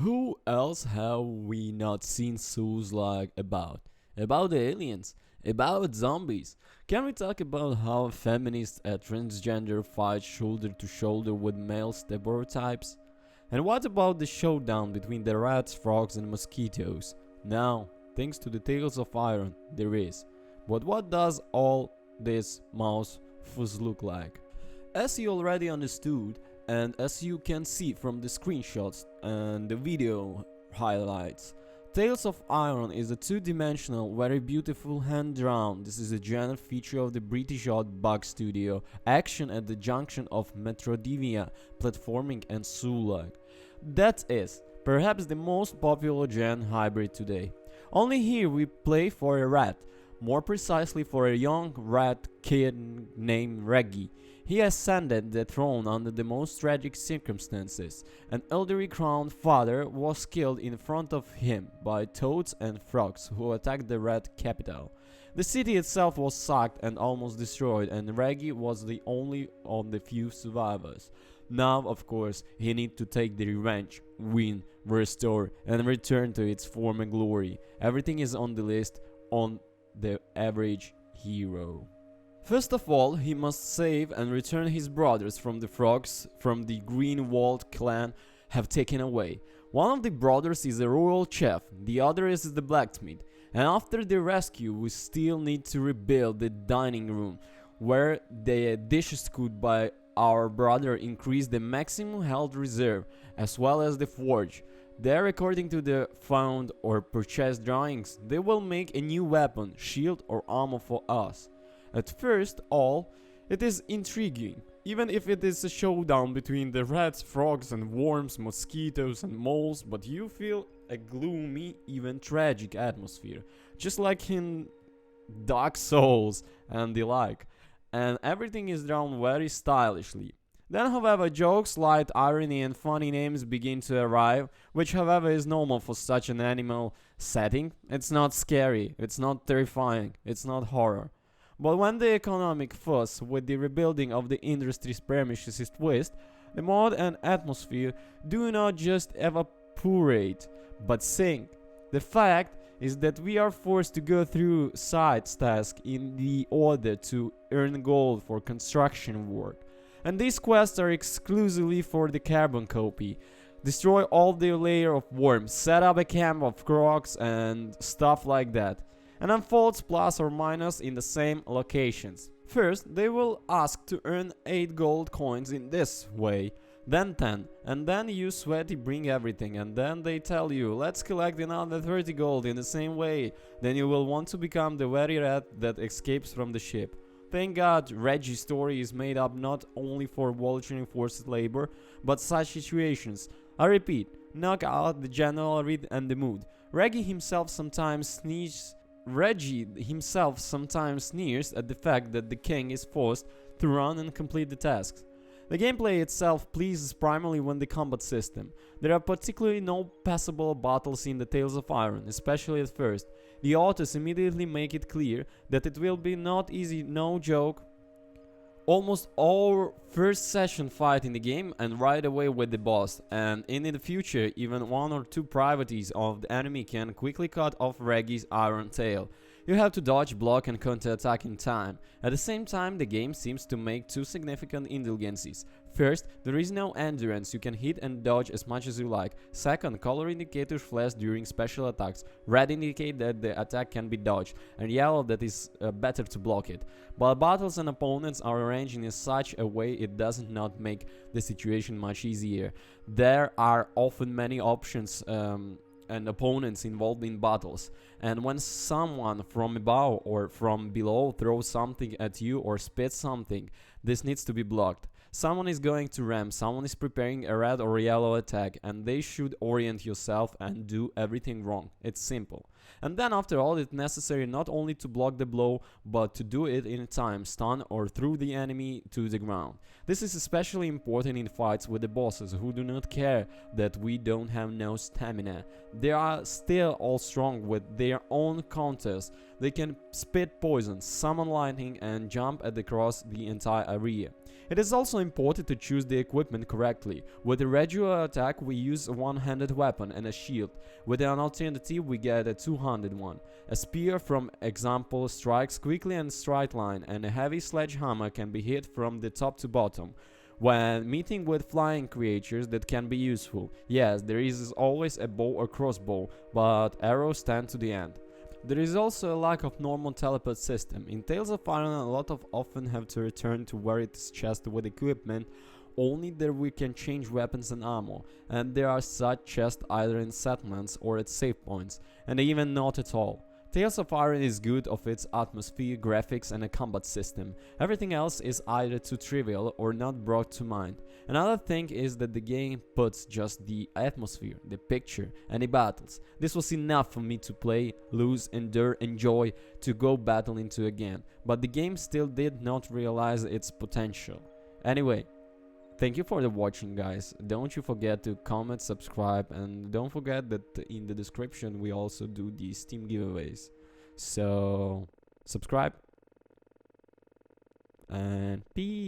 Who else have we not seen shows like about? About the aliens? About zombies? Can we talk about how feminists and transgender fight shoulder to shoulder with male stereotypes? And what about the showdown between the rats, frogs, and mosquitoes? Now, thanks to the Tales of Iron, there is. But what does all this mouse fuzz look like? As you already understood, and as you can see from the screenshots and the video highlights, Tales of Iron is a two-dimensional, very beautiful hand-drawn. This is a genre feature of the British Odd Bug Studio, action at the junction of Metrodivia, platforming and Soul-like. That is, perhaps the most popular gen hybrid today. Only here we play for a rat, more precisely for a young rat kid named Reggie. He ascended the throne under the most tragic circumstances. An elderly crowned father was killed in front of him by toads and frogs who attacked the rat capital. The city itself was sacked and almost destroyed, and Reggie was the only of the few survivors. Now, of course, he needs to take the revenge, win, restore, and return to its former glory. Everything is on the list on the average hero. First of all, he must save and return his brothers from the frogs from the Greenwald clan have taken away. One of the brothers is a royal chef, the other is the blacksmith, and after the rescue we still need to rebuild the dining room, where the dishes cooked by our brother increase the maximum health reserve, as well as the forge. There, according to the found or purchased drawings, they will make a new weapon, shield or armor for us. At first all, it is intriguing, even if it is a showdown between the rats, frogs and worms, mosquitoes and moles, but you feel a gloomy, even tragic atmosphere, just like in Dark Souls and the like, and everything is drawn very stylishly. Then, however, jokes, light irony and funny names begin to arrive, which however is normal for such an animal setting. It's not scary, it's not terrifying, it's not horror. But when the economic fuss with the rebuilding of the industry's premises is twist, the mod and atmosphere do not just evaporate, but sink. The fact is that we are forced to go through side tasks in the order to earn gold for construction work. And these quests are exclusively for the carbon copy. Destroy all the layer of worms, set up a camp of crocs and stuff like that, and unfolds plus or minus in the same locations. First, they will ask to earn 8 gold coins in this way, then 10, and then you sweaty bring everything, and then they tell you, let's collect another 30 gold in the same way. Then you will want to become the very rat that escapes from the ship. Thank God Reggie's story is made up not only for vulturing forced labor, but such situations. I repeat, knock out the general read and the mood. Reggie himself sometimes sneers at the fact that the king is forced to run and complete the tasks. The gameplay itself pleases primarily when the combat system. There are particularly no passable battles in the Tales of Iron, especially at first. The authors immediately make it clear that it will be not easy, no joke. Almost all first session fight in the game and right away with the boss, and in the future even 1 or 2 privateers of the enemy can quickly cut off Reggie's iron tail. You have to dodge, block and counter-attack in time. At the same time, the game seems to make 2 significant indulgences. First, there is no endurance, you can hit and dodge as much as you like. Second, color indicators flash during special attacks. Red indicate that the attack can be dodged, and yellow that is better to block it. But battles and opponents are arranged in such a way it does not make the situation much easier. There are often many options and opponents involved in battles, and when someone from above or from below throws something at you or spits something, this needs to be blocked. Someone is going to ram, someone is preparing a red or yellow attack, and they should orient yourself and do everything wrong. It's simple. And then after all, it's necessary not only to block the blow, but to do it in time, stun or throw the enemy to the ground. This is especially important in fights with the bosses who do not care that we don't have no stamina. They are still all strong with their own counters. They can spit poison, summon lightning and jump across the entire area. It is also important to choose the equipment correctly. With a regular attack we use a one-handed weapon and a shield. With an alternative we get a two-handed one. A spear, for example, strikes quickly and straight line, and a heavy sledgehammer can be hit from the top to bottom. When meeting with flying creatures, that can be useful. Yes, there is always a bow or crossbow, but arrows stand to the end. There is also a lack of normal teleport system. In Tales of Iron, a lot of often have to return to where it is chest with equipment. Only there we can change weapons and ammo, and there are such chests either in settlements or at save points, and even not at all. Tales of Iron is good of its atmosphere, graphics and a combat system. Everything else is either too trivial or not brought to mind. Another thing is that the game puts just the atmosphere, the picture and the battles. This was enough for me to play, lose, endure, enjoy, to go battle into again. But the game still did not realize its potential. Anyway, thank you for the watching, guys. Don't you forget to comment, subscribe, and don't forget that in the description we also do the Steam giveaways. So subscribe and peace.